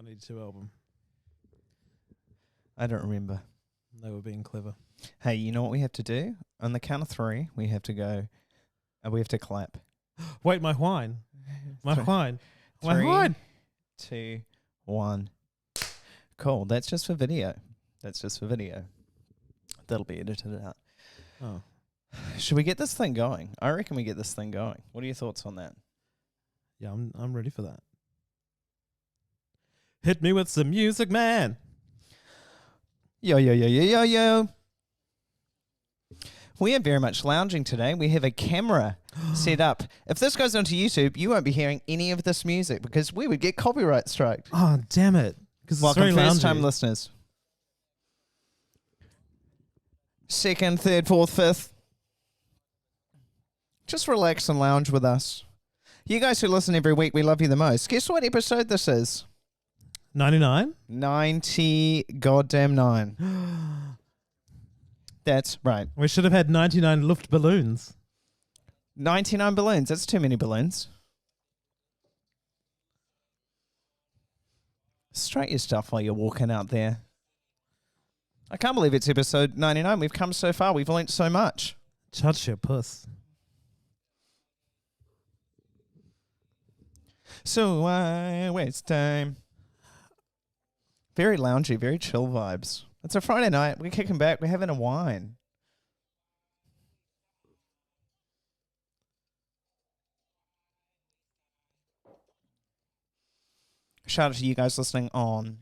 92 album. I don't remember. They were being clever. Hey, you know what we have to do? On the count of 3, we have to go. We have to clap. Wait, my whine. My Three- whine. My 3, whine. 2, 1. Cool. That's just for video. That'll be edited out. Oh. Should we get this thing going? I reckon we get this thing going. What are your thoughts on that? Yeah, I'm ready for that. Hit me with some music, man. Yo, yo, yo, yo, yo, yo. We are very much lounging today. We have a camera set up. If this goes onto YouTube, you won't be hearing any of this music because we would get copyright striked. Oh, damn it. Because Welcome, first-time listeners. Second, third, fourth, fifth. Just relax and lounge with us. You guys who listen every week, we love you the most. Guess what episode this is? 99? 90 goddamn 9. That's right. We should have had 99 Luft balloons. 99 balloons. That's too many balloons. Straight your stuff while you're walking out there. I can't believe it's episode 99. We've come so far. We've learnt so much. Touch your puss. So why waste time? Very loungy, very chill vibes. It's a Friday night. We're kicking back. We're having a wine. Shout out to you guys listening on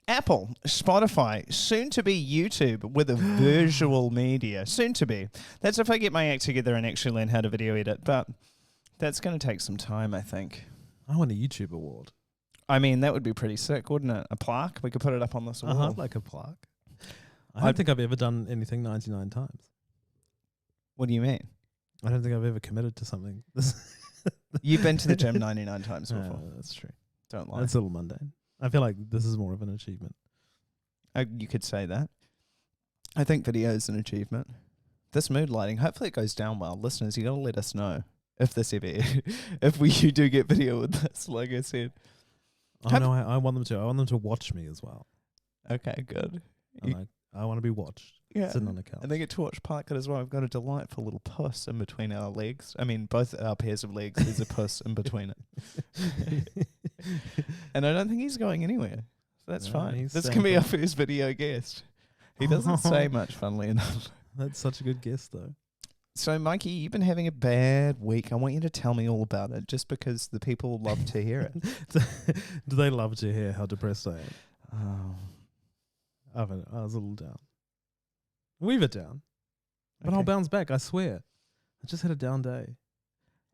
Apple, Spotify, soon to be YouTube with a visual media. Soon to be. That's if I get my act together and actually learn how to video edit. But that's going to take some time, I think. I want a YouTube award. I mean, that would be pretty sick, wouldn't it? A plaque? We could put it up on this wall. I'd like a plaque. I don't think I've ever done anything 99 times. What do you mean? I don't think I've ever committed to something. You've been to the gym 99 times before. That's true. Don't lie. That's a little mundane. I feel like this is more of an achievement. You could say that. I think video is an achievement. This mood lighting, hopefully it goes down well. Listeners, you got to let us know if this ever, you do get video with this, like I said. Oh, no, I want them to. I want them to watch me as well. Okay, good. I want to be watched. Yeah. Sitting on the couch. And they get to watch Parklet as well. We've got a delightful little puss in between our legs. I mean, both our pairs of legs, there's a puss in between it. And I don't think he's going anywhere. So that's fine. This can be our first video guest. He doesn't say much, funnily enough. That's such a good guess, though. So, Mikey, you've been having a bad week. I want you to tell me all about it, just because the people love to hear it. Do they love to hear how depressed I am? Oh. I was a little down. Weave it down. But Okay. I'll bounce back, I swear. I just had a down day.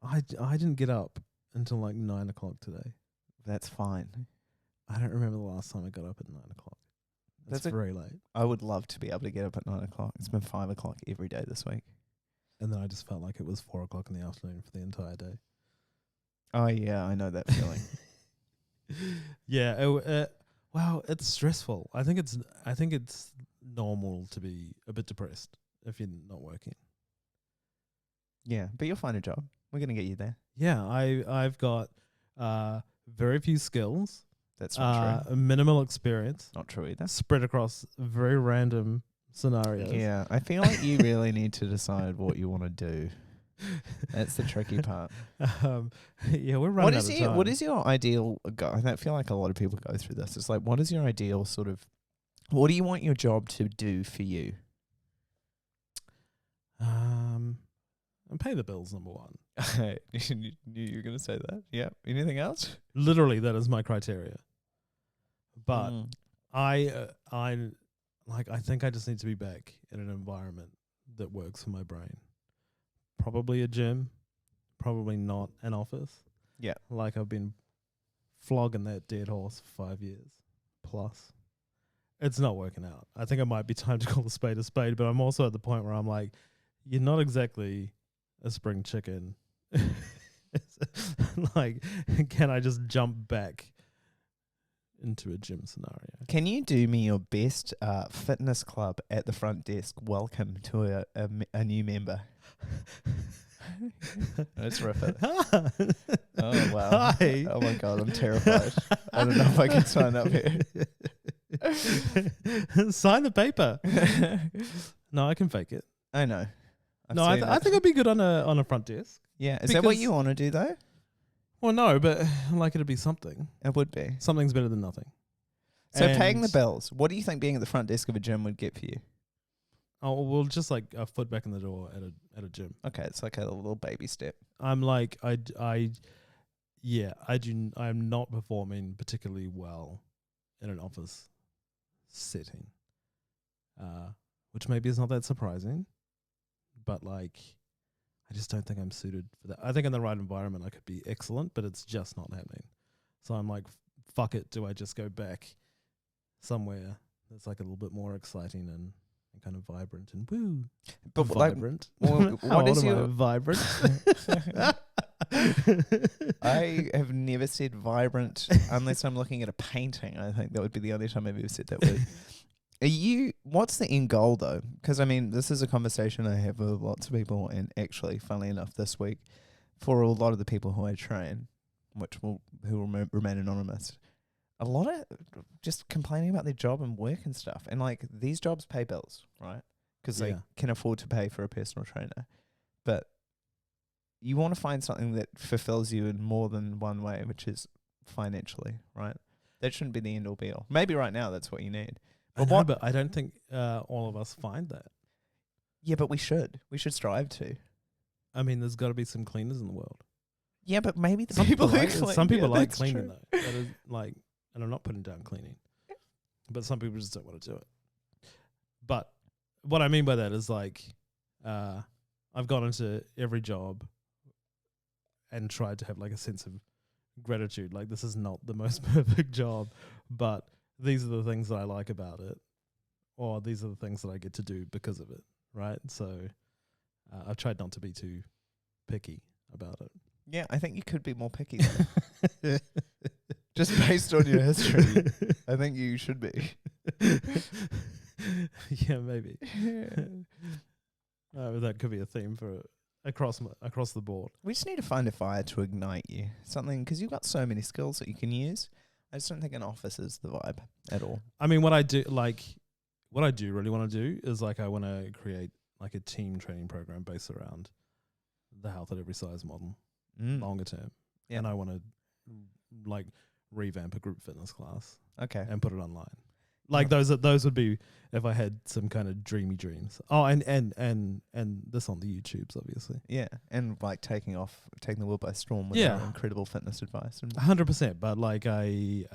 I didn't get up until like 9 o'clock today. That's fine. I don't remember the last time I got up at 9 o'clock. That's very late. I would love to be able to get up at 9 o'clock. It's been 5 o'clock every day this week. And then I just felt like it was 4 o'clock in the afternoon for the entire day. Oh, yeah, I know that feeling. Yeah. Well, it's stressful. I think it's normal to be a bit depressed if you're not working. Yeah, but you'll find a job. We're going to get you there. Yeah, I've got very few skills. That's not true. Minimal experience. Not true either. Spread across very random scenarios. Yeah, I feel like you really need to decide what you want to do. That's the tricky part. Yeah, we're running out of time. What is your ideal go? I feel like a lot of people go through this. It's like, what is your ideal sort of, what do you want your job to do for you? And pay the bills, number one. You knew you were going to say that. Yeah. Anything else? Literally, that is my criteria. But I think I just need to be back in an environment that works for my brain. Probably a gym, probably not an office. Yeah. Like I've been flogging that dead horse for 5 years plus. It's not working out. I think it might be time to call a spade, but I'm also at the point where I'm like, you're not exactly a spring chicken. Like, can I just jump back into a gym scenario? Can you do me your best fitness club at the front desk? Welcome to a new member. Let's rip it. Oh, wow. Hi. Oh, my God. I'm terrified. I don't know if I can sign up here. Sign the paper. No, I can fake it. I know. I think I'd be good on a front desk. Yeah. Is that what you want to do, though? Well, no, but like it'd be something. It would be. Something's better than nothing. So paying the bills, what do you think being at the front desk of a gym would get for you? Oh, well, just like a foot back in the door at a gym. Okay, it's like a little baby step. I'm like, I'm not performing particularly well in an office setting, which maybe is not that surprising, but like, I just don't think I'm suited for that. I think in the right environment I could be excellent, but it's just not happening. So I'm like, fuck it. Do I just go back somewhere that's like a little bit more exciting and kind of vibrant and woo? But vibrant. Like, what is your vibrant? I have never said vibrant unless I'm looking at a painting. I think that would be the only time I've ever said that word. What's the end goal though? Because I mean, this is a conversation I have with lots of people, and actually, funnily enough, this week, for a lot of the people who I train, who will remain anonymous, a lot of just complaining about their job and work and stuff. And like, these jobs pay bills, right? Because they can afford to pay for a personal trainer. But you want to find something that fulfills you in more than one way, which is financially, right? That shouldn't be the end all be all. Maybe right now that's what you need. But I don't think all of us find that. Yeah, but we should. We should strive to. I mean, there's got to be some cleaners in the world. Yeah, but maybe Some people like that's cleaning true. though. That is like, and I'm not putting down cleaning, but some people just don't want to do it. But what I mean by that is like, I've gone into every job and tried to have like a sense of gratitude. Like, this is not the most perfect job, but these are the things that I like about it, or these are the things that I get to do because of it, right? So I've tried not to be too picky about it. Yeah, I think you could be more picky. Just based on your history, I think you should be. Yeah, maybe. That could be a theme for across the board. We just need to find a fire to ignite you. Something, because you've got so many skills that you can use. I just don't think an office is the vibe at all. I mean, what I do really want to do is like, I want to create like a team training program based around the health at every size model, longer term. Yeah. And I want to like revamp a group fitness class. Okay. And put it online. Like those would be if I had some kind of dreamy dreams. Oh, and this on the YouTubes, obviously. Yeah, and like taking the world by storm with our incredible fitness advice. 100%. But like you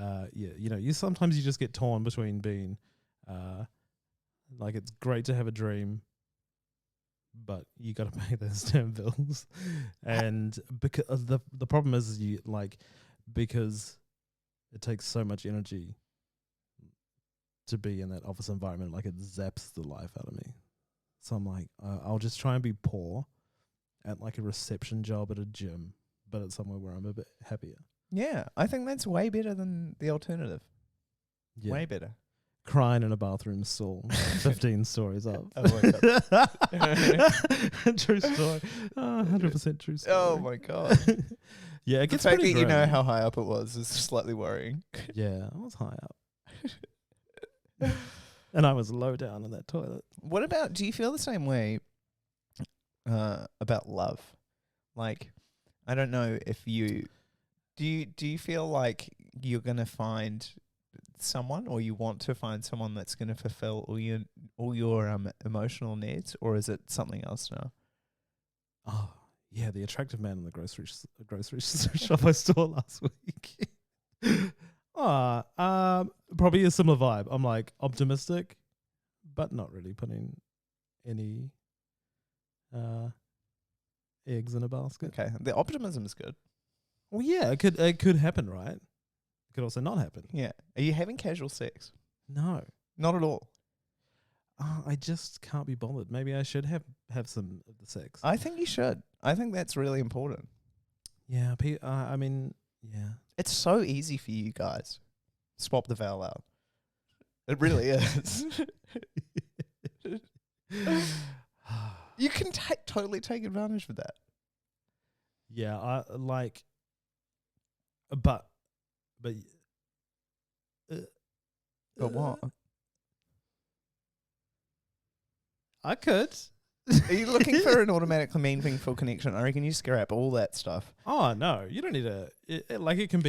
sometimes you just get torn between being, like, it's great to have a dream, but you got to pay those damn bills, and because the problem is because it takes so much energy to be in that office environment, like it zaps the life out of me. So I'm like, I'll just try and be poor at like a reception job at a gym, but at somewhere where I'm a bit happier. Yeah, I think that's way better than the alternative. Yeah. Way better. Crying in a bathroom stall, 15 stories up. Oh my God. True story. 100% true story. Oh my God. Yeah, it gets the fact pretty that you grim. know how high up it was is slightly worrying. Yeah, I was high up. And I was low down in that toilet. What about, do you feel the same way about love? Like, I don't know if you feel like you're going to find someone, or you want to find someone that's going to fulfill all your emotional needs, or is it something else now? Oh, yeah, the attractive man in the grocery shop I saw last week. Probably a similar vibe. I'm like optimistic, but not really putting any eggs in a basket. Okay, the optimism is good. Well, yeah, it could happen, right? It could also not happen. Yeah. Are you having casual sex? No, not at all. I just can't be bothered. Maybe I should have some of the sex. I think you should. I think that's really important. Yeah, I mean, yeah. It's so easy for you guys. Swap the vowel out. It really is. You can totally take advantage of that. Yeah, I like, but But what? I could. Are you looking for an automatically meaningful connection? I reckon you scrap all that stuff. Oh no, you don't need it can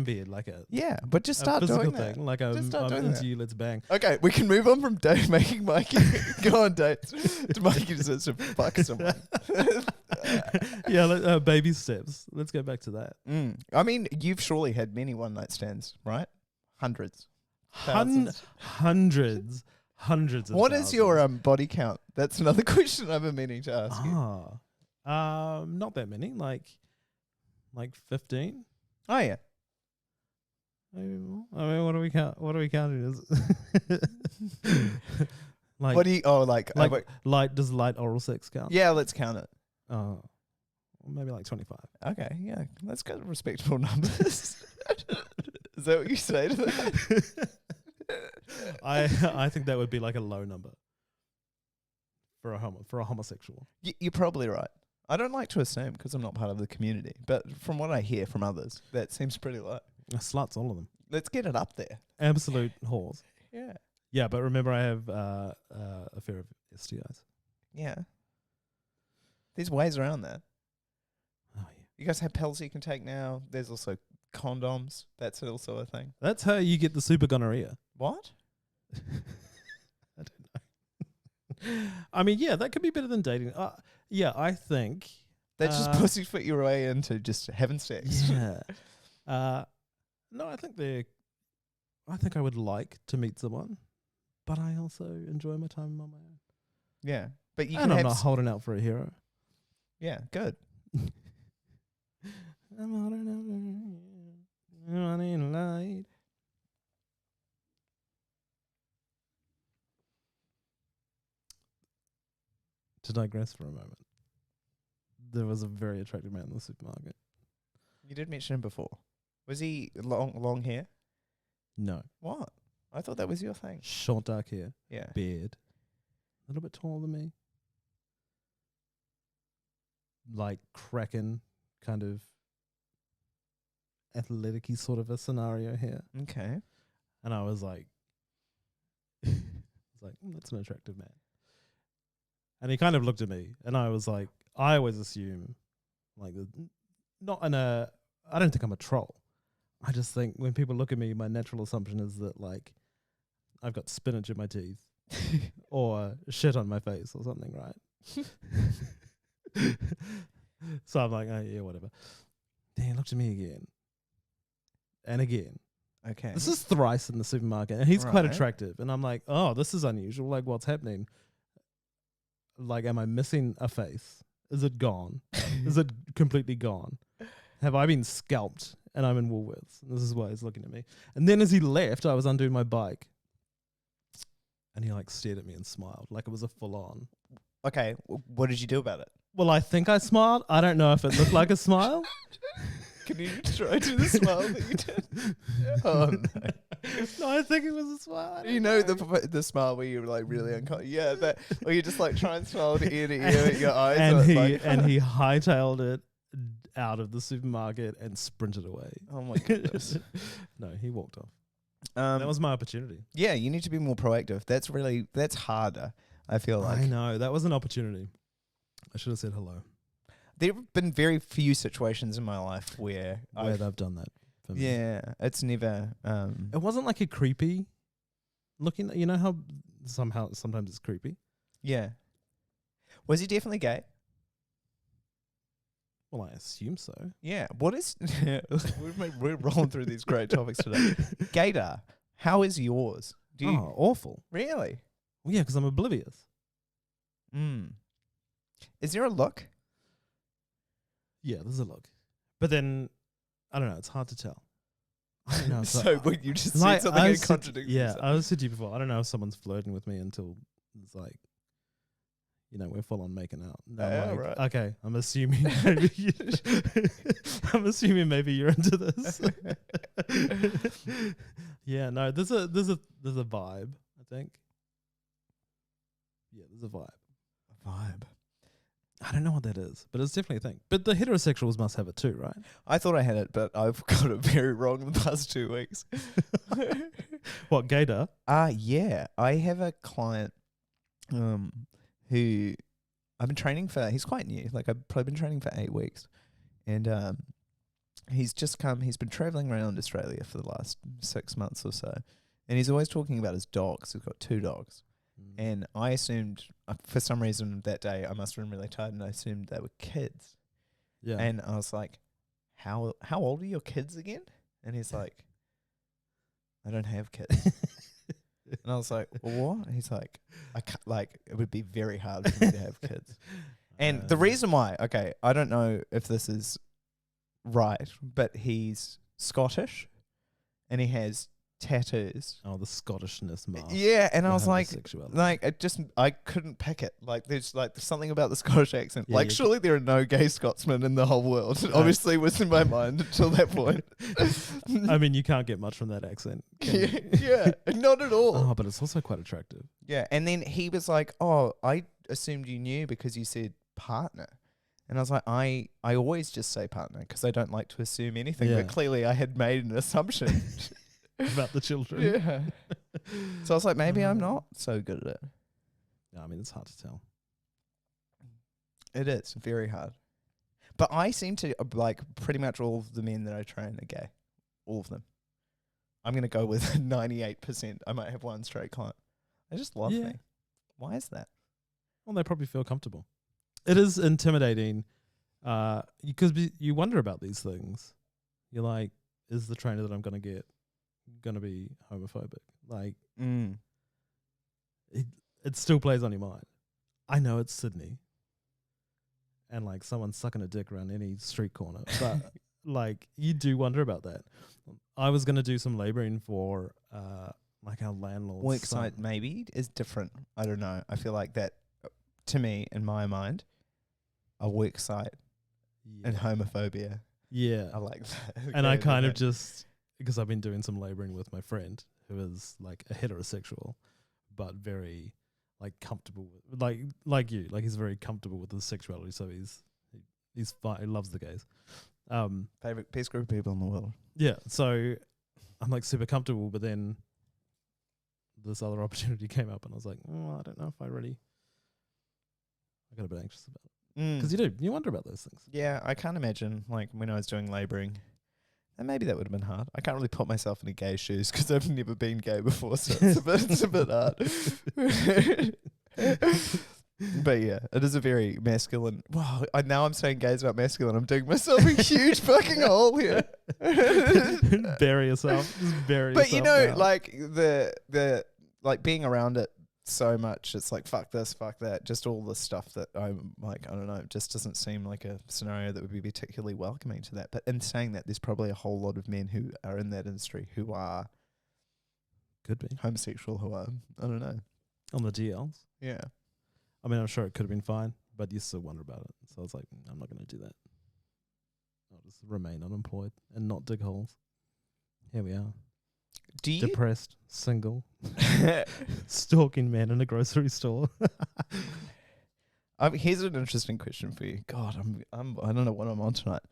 be like a Yeah, but just start physical doing thing. that. Like I'm doing into that. you, let's bang. Okay, we can move on from date making Mikey. Go on dates. To Mikey deserves to fuck someone. Yeah, baby steps. Let's go back to that. I mean, you've surely had many one night stands, right? Hundreds. Thousands. Hundreds. What is your body count? That's another question I've been meaning to ask you. Not that many. Like 15. Oh yeah. Maybe more. I mean, what do we count? What are we counting as? Like, What do you? Oh, like does light oral sex count? yeah. Let's count it. Oh, maybe like 25. Okay, yeah. Let's go to respectable numbers. Is that what you say to that? I think that would be like a low number for a homosexual. You're probably right. I don't like to assume because I'm not part of the community, but from what I hear from others, that seems pretty low. Sluts, all of them. Let's get it up there. Absolute whores. Yeah. Yeah, but remember, I have a fear of STIs. Yeah. There's ways around that. Oh yeah. You guys have pills you can take now. There's also condoms. That's also a thing. That's how you get the super gonorrhea. What? I don't know. I mean, yeah, that could be better than dating. Yeah, I think That's just pussyfoot your way into just having sex. Yeah. No, I think I would like to meet someone, but I also enjoy my time on my own. Yeah. But you And can I'm have not holding out for a hero. Yeah, good. I'm holding out for a hero. Running light. To digress for a moment, there was a very attractive man in the supermarket. You did mention him before. Was he long hair? No. What? I thought that was your thing. Short dark hair. Yeah. Beard. A little bit taller than me. Like cracking kind of athletic-y sort of a scenario here. Okay. And I was like, that's an attractive man. And he kind of looked at me, and I was like, I always assume, like, I don't think I'm a troll. I just think when people look at me, my natural assumption is that, like, I've got spinach in my teeth or shit on my face or something, right? So I'm like, oh, yeah, whatever. Then he looked at me again and again. Okay. This is thrice in the supermarket, and he's quite Right. attractive. And I'm like, oh, this is unusual. Like, what's happening? Like, am I missing a face? Is it gone? Is it completely gone? Have I been scalped and I'm in Woolworths? And this is why he's looking at me. And then as he left, I was undoing my bike. And he like stared at me and smiled like it was a full on. Okay. What did you do about it? Well, I think I smiled. I don't know if it looked like a smile. Can you try to the smile that you did? Oh, no. No, I think it was a smile. You know the smile where you're like really uncomfortable. Yeah, that or you just like try and smile to ear with your eyes. And he hightailed it out of the supermarket and sprinted away. Oh my goodness. No, he walked off. That was my opportunity. Yeah, you need to be more proactive. That's harder. I feel like. I know that was an opportunity. I should have said hello. There have been very few situations in my life where they've done that for me. Yeah, it's never. It wasn't like a creepy looking. You know how sometimes it's creepy. Yeah. Was he definitely gay? Well, I assume so. Yeah. What is? We're rolling through these great topics today. Gator, how is yours? Awful. Really? Well, yeah, because I'm oblivious. Is there a look? Yeah, there's a look. But then, I don't know, it's hard to tell. I don't know. So when you just said something and contradicted yourself. I said to you before, I don't know if someone's flirting with me until it's like, you know, we're full on making out. No, right. Okay, I'm assuming maybe you're into this. Yeah, no, there's a vibe, I think. Yeah, there's a vibe. I don't know what that is, but it's definitely a thing. But the heterosexuals must have it too, right? I thought I had it, but I've got it very wrong in the past 2 weeks. What, gaydar? Yeah. I have a client who I've been training for. He's quite new. Like, I've probably been training for 8 weeks. And he's been traveling around Australia for the last 6 months or so. And he's always talking about his dogs. He's got 2 dogs. And I assumed, for some reason that day, I must have been really tired, and I assumed they were kids. Yeah. And I was like, how old are your kids again? And he's like, I don't have kids. And I was like, well, what? And he's like, I can't, like, it would be very hard for me to have kids. And the reason why, okay, I don't know if this is right, but he's Scottish and he has tattoos. Oh, the Scottishness mask. Yeah, and I was like, homosexuality. I couldn't pick it. Like, there's something about the Scottish accent. Yeah, like, surely there are no gay Scotsmen in the whole world. It obviously was in my mind until that point. I mean, you can't get much from that accent. Yeah, not at all. Oh, but it's also quite attractive. Yeah, and then he was like, oh, I assumed you knew because you said partner. And I was like, I always just say partner because I don't like to assume anything. Yeah. But clearly I had made an assumption. About the children. Yeah. So I was like, maybe I'm not so good at it. Yeah, I mean, it's hard to tell. It is very hard. But I seem to, like, pretty much all of the men that I train are gay. All of them. I'm going to go with 98%. I might have one straight client. They just love me. Why is that? Well, they probably feel comfortable. It is intimidating because you wonder about these things. You're like, is the trainer that I'm going to get going to be homophobic? Like, it still plays on your mind. I know it's Sydney and like someone's sucking a dick around any street corner, but like you do wonder about that. I was going to do some laboring for like our landlord's Worksite maybe is different. I don't know. I feel like that, to me, in my mind, a worksite and homophobia. Yeah. I like that. And I kind of just, because I've been doing some laboring with my friend who is like a heterosexual, but very like comfortable with, like you, like he's very comfortable with his sexuality. So he's fine. He loves the gays. Favorite best group of people in the world. Yeah. So I'm like super comfortable, but then this other opportunity came up and I was like, I don't know if I got a bit anxious about it. Because you wonder about those things. Yeah, I can't imagine, like, when I was doing labouring, and maybe that would have been hard. I can't really put myself in gay shoes because I've never been gay before, so it's a bit hard. But yeah, it is a very masculine. Wow, now I'm saying gays about masculine. I'm digging myself a huge fucking hole here. Bury yourself. Just bury but yourself. You know, down. like the like being around it so much, it's like fuck this, fuck that, just all the stuff that I'm like, I don't know, it just doesn't seem like a scenario that would be particularly welcoming to that. But in saying that, there's probably a whole lot of men who are in that industry who are could be homosexual, who are, I don't know, on the DLs. Yeah. I mean, I'm sure it could have been fine, but you still wonder about it. So I was like, I'm not going to do that. I'll just remain unemployed and not dig holes. Here we are. Do you depressed, single, stalking men in a grocery store? Here's an interesting question for you. God, I don't know what I'm on tonight.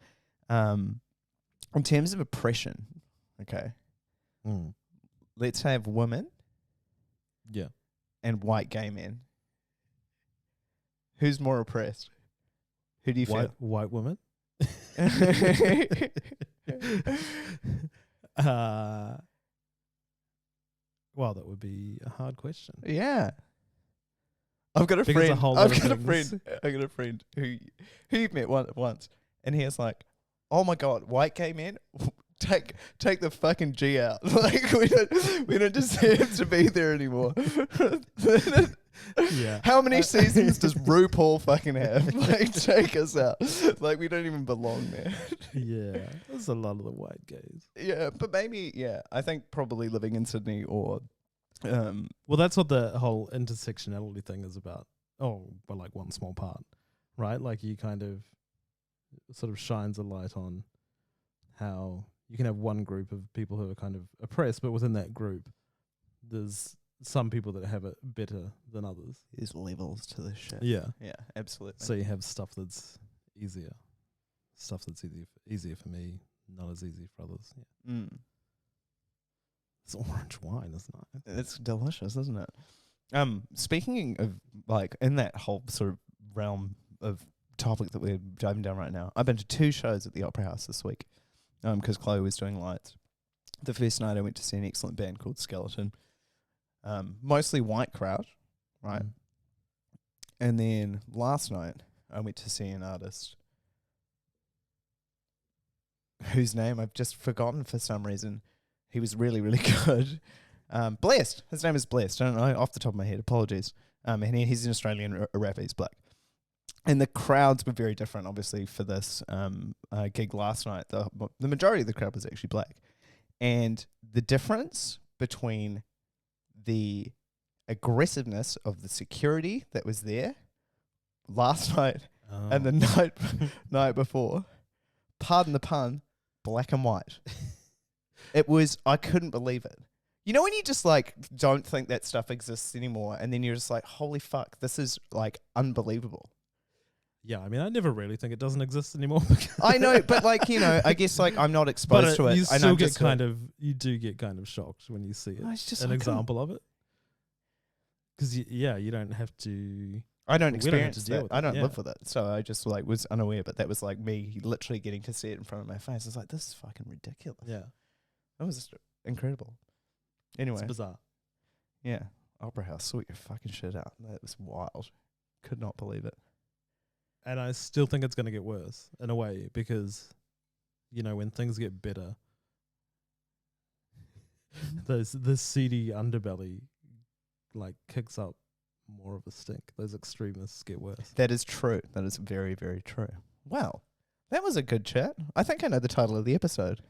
In terms of oppression, okay. Let's have women, yeah, and white gay men. Who's more oppressed? Who do you feel? White women. Well, that would be a hard question. Yeah. I've got a friend. I've got a friend who you've met once, and he was like, "Oh my god, white gay men, take the fucking G out. Like we don't deserve to be there anymore." Yeah. How many seasons does RuPaul fucking have? Like, take us out. Like, we don't even belong there. Yeah, there's a lot of the white gays. Yeah, but maybe, yeah, I think probably living in Sydney or... well, that's what the whole intersectionality thing is about. Oh, but like one small part, right? Like you kind of sort of shines a light on how you can have one group of people who are kind of oppressed, but within that group, there's some people that have it better than others. There's levels to this shit. Yeah. Yeah, absolutely. So you have stuff that's easier. Stuff that's easier for me, not as easy for others. Yeah. It's orange wine, isn't it? It's delicious, isn't it? Speaking of, like, in that whole sort of realm of topic that we're diving down right now, I've been to 2 shows at the Opera House this week, because Chloe was doing lights. The first night I went to see an excellent band called Skeleton. Mostly white crowd, right? And then last night I went to see an artist whose name I've just forgotten for some reason. He was really, really good. Blessed. His name is Blessed. I don't know off the top of my head. Apologies. And he's an Australian rapper. He's black. And the crowds were very different, obviously, for this gig last night. The majority of the crowd was actually black. And the difference between the aggressiveness of the security that was there last night and the night before, pardon the pun, black and white. It was, I couldn't believe it. You know when you just like don't think that stuff exists anymore, and then you're just like, holy fuck, this is like unbelievable. Yeah, I mean, I never really think it doesn't exist anymore. I know, but like, you know, I guess like I'm not exposed to it. You still get you do get kind of shocked when you see it. It's just an example of it. Because you don't have to. I don't experience that. I don't live live with it, so I just like was unaware. But that was like me literally getting to see it in front of my face. I was like, this is fucking ridiculous. Yeah, that was just incredible. Anyway, it's bizarre. Yeah, Opera House, sort your fucking shit out. That was wild. Could not believe it. And I still think it's going to get worse in a way because, you know, when things get better, the seedy underbelly like kicks up more of a stink. Those extremists get worse. That is true. That is very, very true. Wow. That was a good chat. I think I know the title of the episode.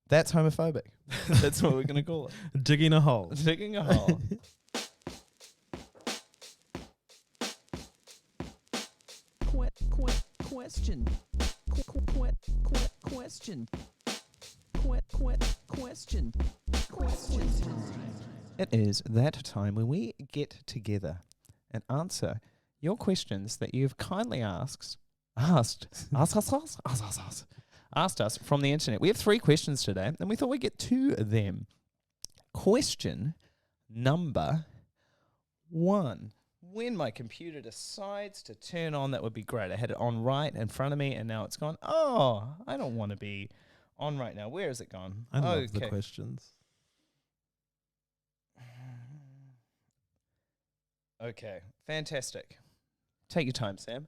That's homophobic. That's what we're going to call it. Digging a hole. Digging a hole. Question. It is that time when we get together and answer your questions that you've kindly asked us from the internet. We have 3 questions today, and we thought we'd get 2 of them. Question number 1. When my computer decides to turn on, that would be great. I had it on right in front of me, and now it's gone. Oh, I don't want to be on right now. Where is it gone? I love the questions. Okay, fantastic. Take your time, Sam.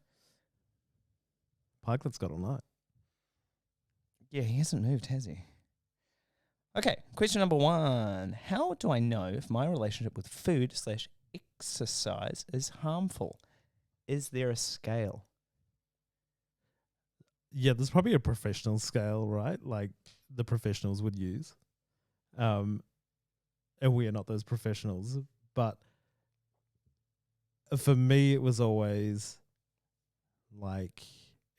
Pikelet's got all night. Yeah, he hasn't moved, has he? Okay, question number 1. How do I know if my relationship with food / exercise is harmful? Is there a scale? Yeah, there's probably a professional scale, right? Like the professionals would use. And we are not those professionals. But for me, it was always like,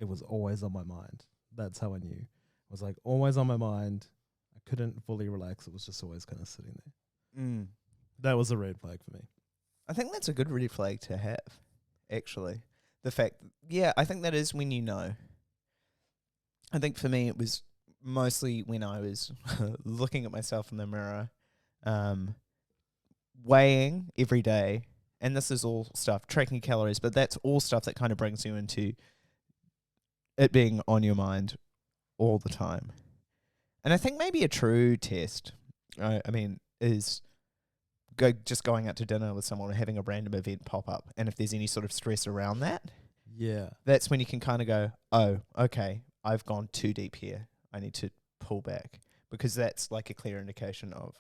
it was always on my mind. That's how I knew. It was like always on my mind. I couldn't fully relax. It was just always kind of sitting there. That was a red flag for me. I think that's a good red flag to have, actually. The fact, I think that is when you know. I think for me it was mostly when I was looking at myself in the mirror, weighing every day, and this is all stuff, tracking calories, but that's all stuff that kind of brings you into it being on your mind all the time. And I think maybe a true test, is just going out to dinner with someone or having a random event pop up, and if there's any sort of stress around that, that's when you can kind of go, oh, okay, I've gone too deep here. I need to pull back, because that's like a clear indication of,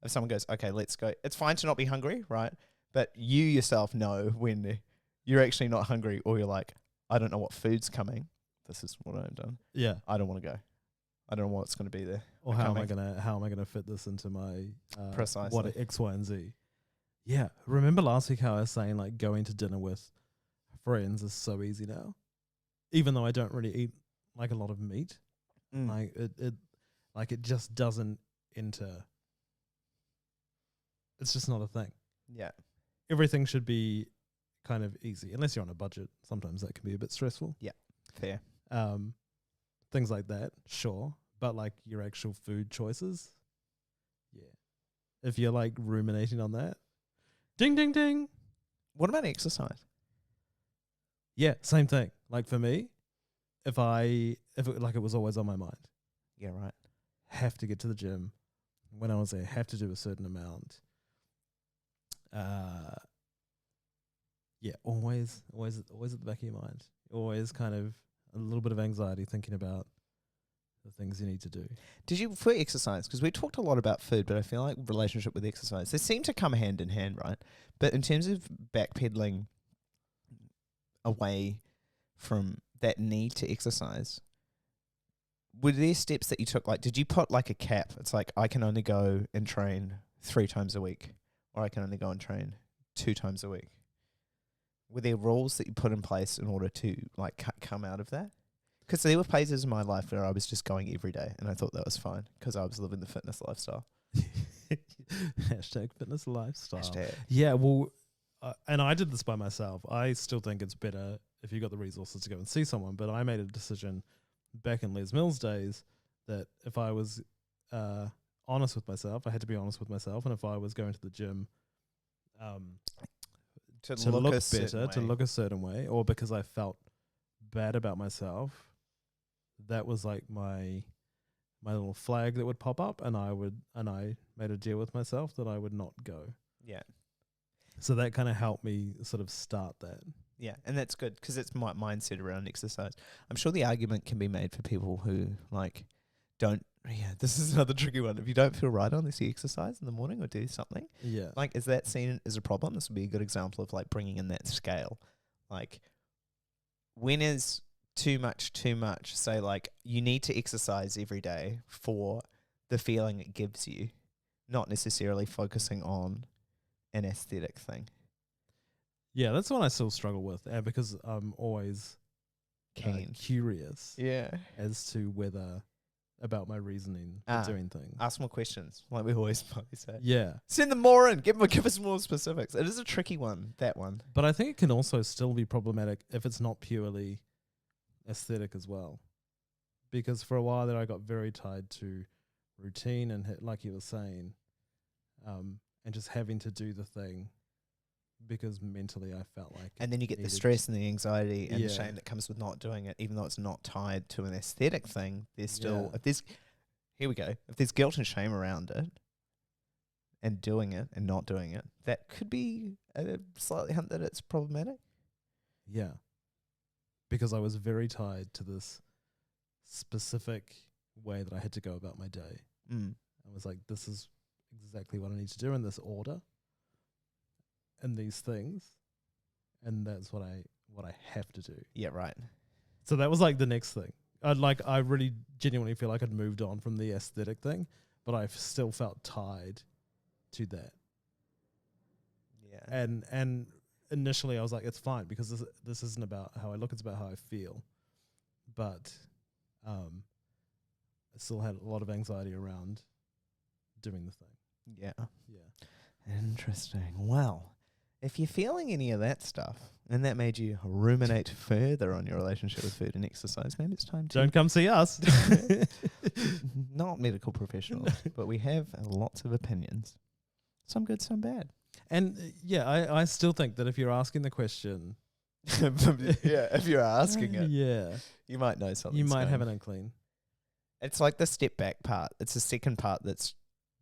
if someone goes, okay, let's go. It's fine to not be hungry, right? But you yourself know when you're actually not hungry, or you're like, I don't know what food's coming. This is what I've done. Yeah, I don't want to go. I don't know what's going to be there. Or how am I gonna fit this into my precisely what X, Y, and Z? Yeah. Remember last week how I was saying like going to dinner with friends is so easy now, even though I don't really eat like a lot of meat. Like it just doesn't enter it's just not a thing. Yeah. Everything should be kind of easy, unless you're on a budget. Sometimes that can be a bit stressful. Fair. Things like that, sure. But like your actual food choices, yeah. If you're like ruminating on that, ding, ding, ding. What about exercise? Yeah, same thing. Like for me, if it was always on my mind, Yeah, right. have to get to the gym. When I was there, have to do a certain amount. Yeah, always at the back of your mind. Always kind of a little bit of anxiety thinking about the things you need to do. Did you, for exercise, because we talked a lot about food, but I feel like relationship with exercise, they seem to come hand in hand, right? But in terms of backpedaling away from that need to exercise, were there steps that you took? Like, did you put like a cap? It's like, I can only go and train 3 times a week, or I can only go and train 2 times a week. Were there rules that you put in place in order to like come out of that? Because there were phases in my life where I was just going every day, and I thought that was fine because I was living the fitness lifestyle. Hashtag fitness lifestyle. Hashtag. Yeah, well, and I did this by myself. I still think it's better if you got the resources to go and see someone, but I made a decision back in Les Mills days that if I was honest with myself, I had to be honest with myself, and if I was going to the gym to look better, to look a certain way, or because I felt bad about myself, that was like my little flag that would pop up, and I made a deal with myself that I would not go. Yeah. So that kind of helped me sort of start that. Yeah, and that's good because it's my mindset around exercise. I'm sure the argument can be made for people who like don't. Yeah, this is another tricky one. If you don't feel right unless you exercise in the morning or do something, Yeah, like is that seen as a problem? This would be a good example of like bringing in that scale. Like, when is too much? Say like you need to exercise every day for the feeling it gives you, not necessarily focusing on an aesthetic thing. yeah, that's one I still struggle with, because I'm always curious, as to whether about my reasoning for doing things. Ask more questions, like we always probably say. Yeah, send them more in. Give us more specifics. It is a tricky one, that one. but I think it can also still be problematic if it's not purely aesthetic as well, because for a while there I got very tied to routine and like you were saying, and just having to do the thing because mentally I felt like. And then you get the stress and the anxiety and the shame that comes with not doing it, even though it's not tied to an aesthetic thing. There's still, if there's guilt and shame around it, and doing it and not doing it, that could be a slightly hint that it's problematic. Yeah. Because I was very tied to this specific way that I had to go about my day. I was like, this is exactly what I need to do in this order and these things, and that's what I have to do. Yeah, right. So that was like the next thing. I really genuinely feel like I'd moved on from the aesthetic thing, but I still felt tied to that. Yeah. And initially I was like, it's fine because this isn't about how I look, it's about how I feel. But I still had a lot of anxiety around doing the thing. Yeah. Yeah. Interesting. Well, if you're feeling any of that stuff and that made you ruminate further on your relationship with food and exercise, maybe it's time to... Don't come see us. Not medical professionals, but we have lots of opinions. Some good, some bad. And I still think that if you're asking the question... if you're asking it, you might know something. You might have an inkling. It's like the step back part. It's the second part that's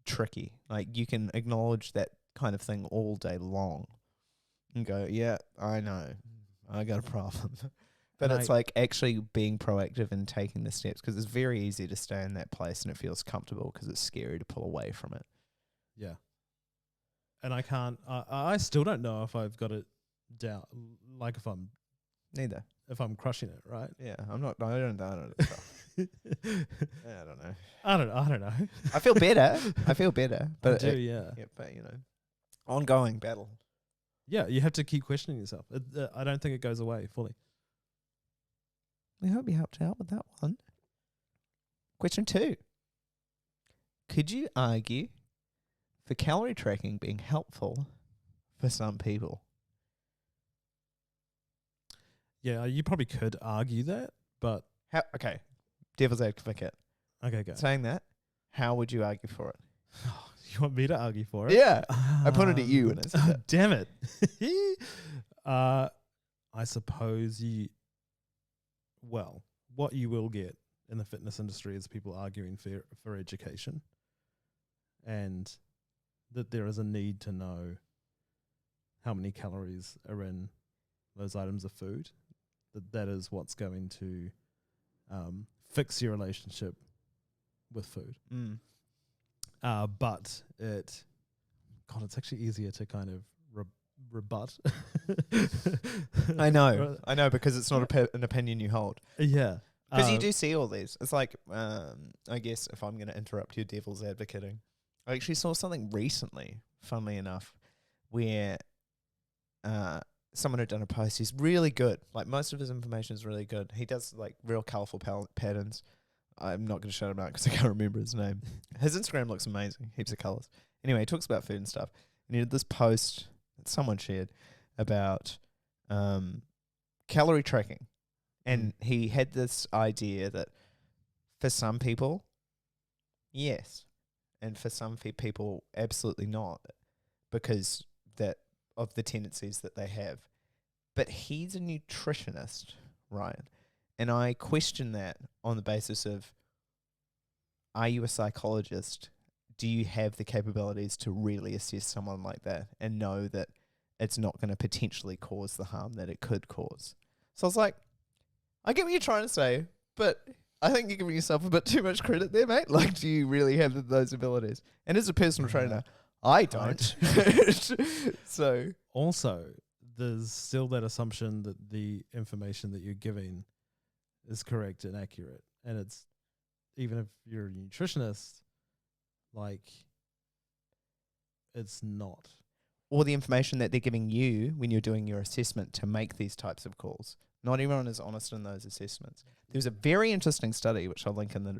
tricky. Like you can acknowledge that kind of thing all day long and go, yeah, I know, I got a problem. But it's like actually being proactive and taking the steps, because it's very easy to stay in that place and it feels comfortable because it's scary to pull away from it. Yeah. And I can't, I still don't know if I've got it down, like if I'm crushing it, right? Yeah, I don't know. I don't know. I don't know. I feel better. But I do, yeah. But ongoing battle. Yeah, you have to keep questioning yourself. I don't think it goes away fully. We hope you helped out with that one. Question 2. Could you argue for calorie tracking being helpful for some people. Yeah, you probably could argue that, but Okay, devil's advocate. okay, go. Saying that, how would you argue for it? You want me to argue for it? Yeah, I pointed at you when I said that. Damn it. I suppose what you will get in the fitness industry is people arguing for education, and that there is a need to know how many calories are in those items of food. That is what's going to fix your relationship with food. But it's actually easier to kind of rebut. I know, because it's not an opinion you hold. Yeah. Because you do see all these. It's like, I guess if I'm going to interrupt your devil's advocating, I actually saw something recently, funnily enough, where someone had done a post. He's really good. Like, most of his information is really good. He does, like, real colourful patterns. I'm not going to shout him out because I can't remember his name. His Instagram looks amazing. Heaps of colours. Anyway, he talks about food and stuff. And he did this post that someone shared about calorie tracking. And he had this idea that for some people, yes. And for some people, absolutely not. Because of the tendencies that they have. But he's a nutritionist, right? And I question that on the basis of, are you a psychologist? Do you have the capabilities to really assess someone like that and know that it's not going to potentially cause the harm that it could cause? So I was like, I get what you're trying to say, but I think you're giving yourself a bit too much credit there, mate. Like, do you really have those abilities? And as a personal trainer, I don't. So also, there's still that assumption that the information that you're giving is correct and accurate. And it's, even if you're a nutritionist, like, it's not. Or the information that they're giving you when you're doing your assessment to make these types of calls. Not everyone is honest in those assessments. There's a very interesting study, which I'll link in the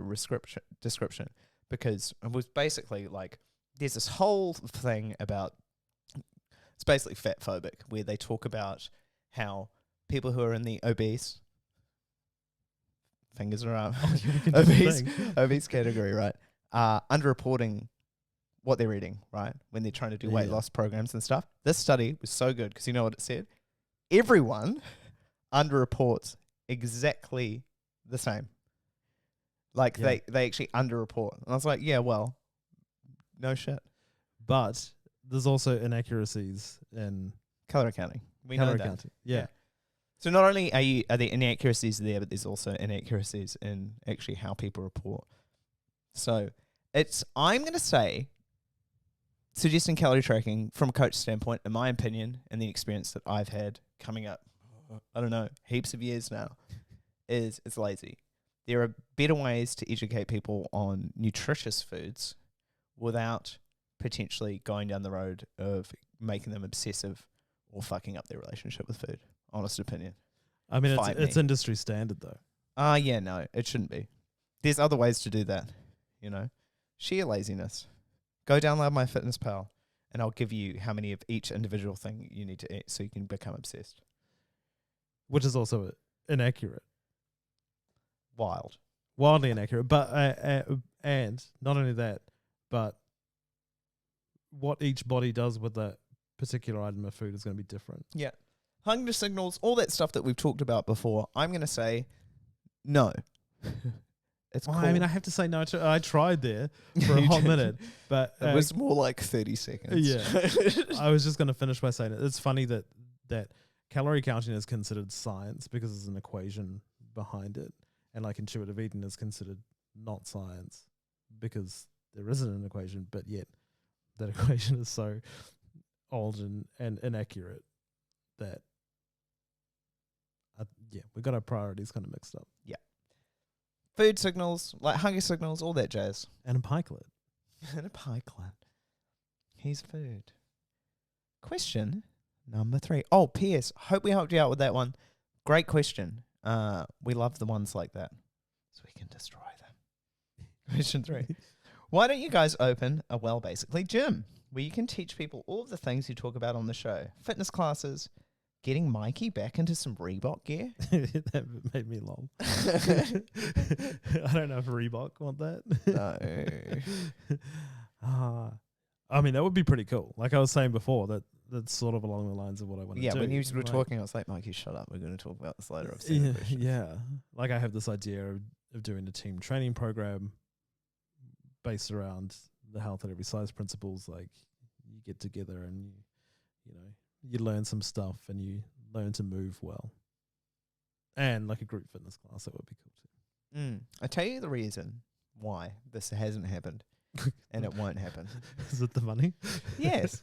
description, because it was basically like, there's this whole thing about, it's basically fat phobic, where they talk about how people who are in the obese, fingers are up, obese category, right, are underreporting what they're eating, right, when they're trying to do weight loss programs and stuff. This study was so good because you know what it said? Everyone underreports exactly the same. Like, they actually underreport. And I was like, yeah, well, no shit. But there's also inaccuracies in calorie counting. We know that. Counting. Yeah. So not only are there inaccuracies there, but there's also inaccuracies in actually how people report. So I'm going to say, suggesting calorie tracking from a coach standpoint, in my opinion, and the experience that I've had coming up, I don't know, heaps of years now, is it's lazy. There are better ways to educate people on nutritious foods without potentially going down the road of making them obsessive or fucking up their relationship with food. Honest opinion. I mean, it's industry standard though. Yeah, no, it shouldn't be. There's other ways to do that, you know. Sheer laziness. Go download MyFitnessPal and I'll give you how many of each individual thing you need to eat so you can become obsessed. Which is also inaccurate. Wildly inaccurate. But and not only that, but what each body does with that particular item of food is going to be different. Yeah. Hunger signals, all that stuff that we've talked about before, I'm going to say no. It's cool. I mean, I have to say no. I tried there for a hot minute, but it was more like 30 seconds. Yeah. I was just going to finish by saying it's funny that calorie counting is considered science because there's an equation behind it, and like intuitive eating is considered not science because there isn't an equation, but yet that equation is so old and inaccurate that we got our priorities kind of mixed up. Yeah. Food signals, like hunger signals, all that jazz. And a pikelet. And a pikelet. He's food. Question number 3. Oh, P.S. Hope we helped you out with that one. Great question. We love the ones like that. So we can destroy them. Question 3. Why don't you guys open a Well Basically Gym? where you can teach people all of the things you talk about on the show. Fitness classes, getting Mikey back into some Reebok gear. That made me lol. I don't know if Reebok want that. No. I mean, that would be pretty cool. Like I was saying before, that's sort of along the lines of what I want to do. Yeah, when you were talking, I was like, Mikey, shut up. We're going to talk about this later. I've seen the questions. Yeah. Like I have this idea of doing a team training program based around the health at every size principles. Like you get together and you learn some stuff and you learn to move well. And like a group fitness class, that would be cool too. I tell you the reason why this hasn't happened and it won't happen. Is it the money? Yes.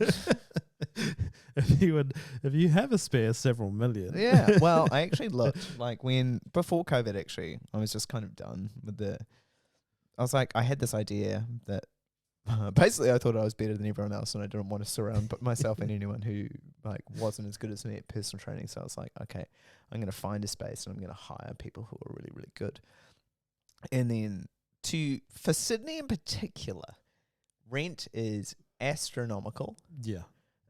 If you have a spare several million. Yeah. Well, I actually looked like before COVID, actually, I was just kind of done with I was like, I had this idea that basically I thought I was better than everyone else and I didn't want to surround myself and anyone who like wasn't as good as me at personal training. So I was like, okay, I'm going to find a space and I'm going to hire people who are really, really good. And then for Sydney in particular, rent is astronomical. Yeah.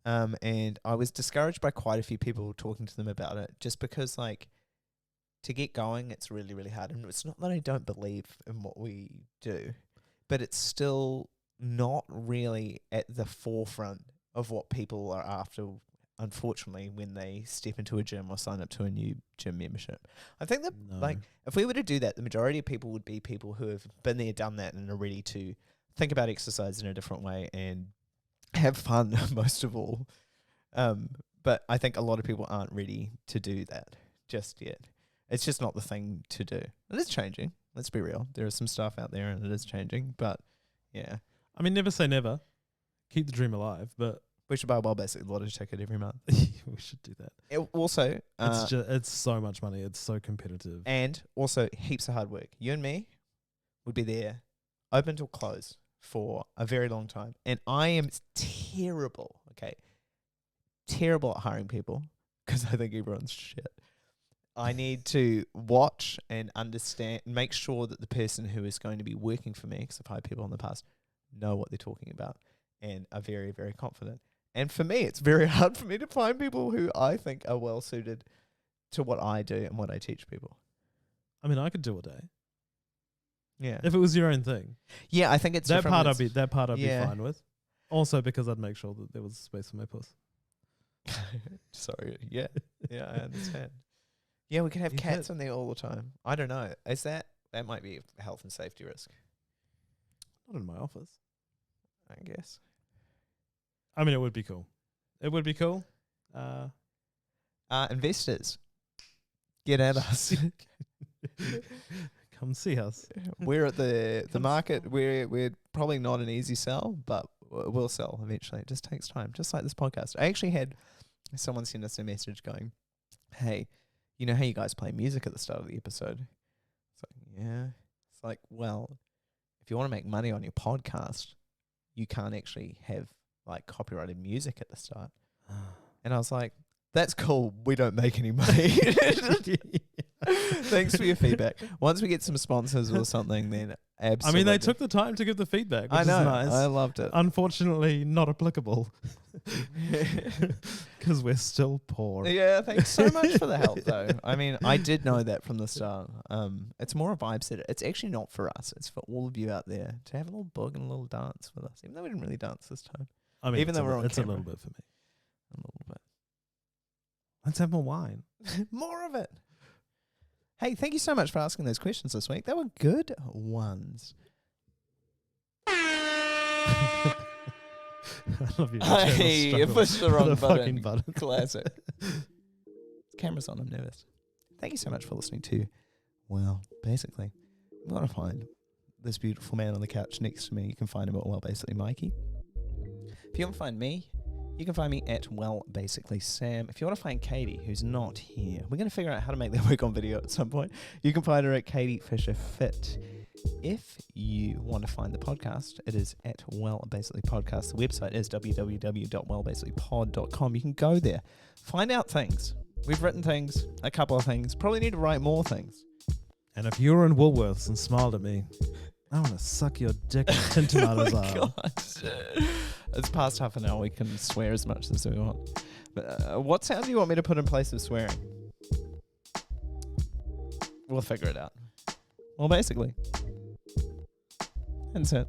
And I was discouraged by quite a few people talking to them about it just because like to get going, it's really, really hard. And it's not that I don't believe in what we do, but it's still not really at the forefront of what people are after, unfortunately, when they step into a gym or sign up to a new gym membership. I think that like if we were to do that, the majority of people would be people who have been there, done that, and are ready to think about exercise in a different way and have fun most of all. But I think a lot of people aren't ready to do that just yet. It's just not the thing to do. It is changing. Let's be real. There is some stuff out there and it is changing. But yeah. I mean, never say never. Keep the dream alive, but we should buy a Well Basically lottery ticket every month. We should do that. Also, it's so much money. It's so competitive. And also heaps of hard work. You and me would be there open till close for a very long time. And I am terrible at hiring people because I think everyone's shit. I need to watch and understand, make sure that the person who is going to be working for me, because I've hired people in the past, know what they're talking about and are very, very confident. And for me, it's very hard for me to find people who I think are well suited to what I do and what I teach people. I mean, I could do a day. Yeah. If it was your own thing. Yeah, I think it's that different. part I'd be fine with. Also because I'd make sure that there was space for my puss. Sorry. Yeah. Yeah, I understand. Yeah, we could have cats in there all the time. I don't know. That might be a health and safety risk. Not in my office, I guess. I mean, it would be cool. It would be cool. Investors, get at us. Come see us. We're at the market. We're probably not an easy sell, but we'll sell eventually. It just takes time, just like this podcast. I actually had someone send us a message going, hey, you know how you guys play music at the start of the episode? It's like, yeah. It's like, well, if you want to make money on your podcast, you can't actually have like copyrighted music at the start. And I was like, that's cool. We don't make any money. Thanks for your feedback. Once we get some sponsors or something, then absolutely. I mean, they took the time to give the feedback, which I know. is nice. I loved it. Unfortunately, not applicable because we're still poor. Yeah, thanks so much for the help, though. I mean, I did know that from the start. It's more a vibe setter. It's actually not for us. It's for all of you out there to have a little bug and a little dance with us, even though we didn't really dance this time. I mean, even though we're on it's camera. a little bit for me. A little bit. Let's have more wine. More of it. Hey, thank you so much for asking those questions this week. They were good ones. I love you. Hey, you pushed the wrong fucking button. Classic. Camera's on, I'm nervous. Thank you so much for listening to Well Basically. I'm going to find this beautiful man on the couch next to me. You can find him at Well Basically Mikey. If you want to find me, you can find me at Well Basically Sam. If you want to find Katie, who's not here, we're going to figure out how to make that work on video at some point. You can find her at Katie Fisher Fit. If you want to find the podcast, it is at Well Basically Podcast. The website is www.wellbasicallypod.com. You can go there, find out things. We've written things, a couple of things. Probably need to write more things. And if you were in Woolworths and smiled at me, I want to suck your dick and tin tomatoes out. It's past half an hour. We can swear as much as we want. But, what sound do you want me to put in place of swearing? We'll figure it out. Well, basically. That's it.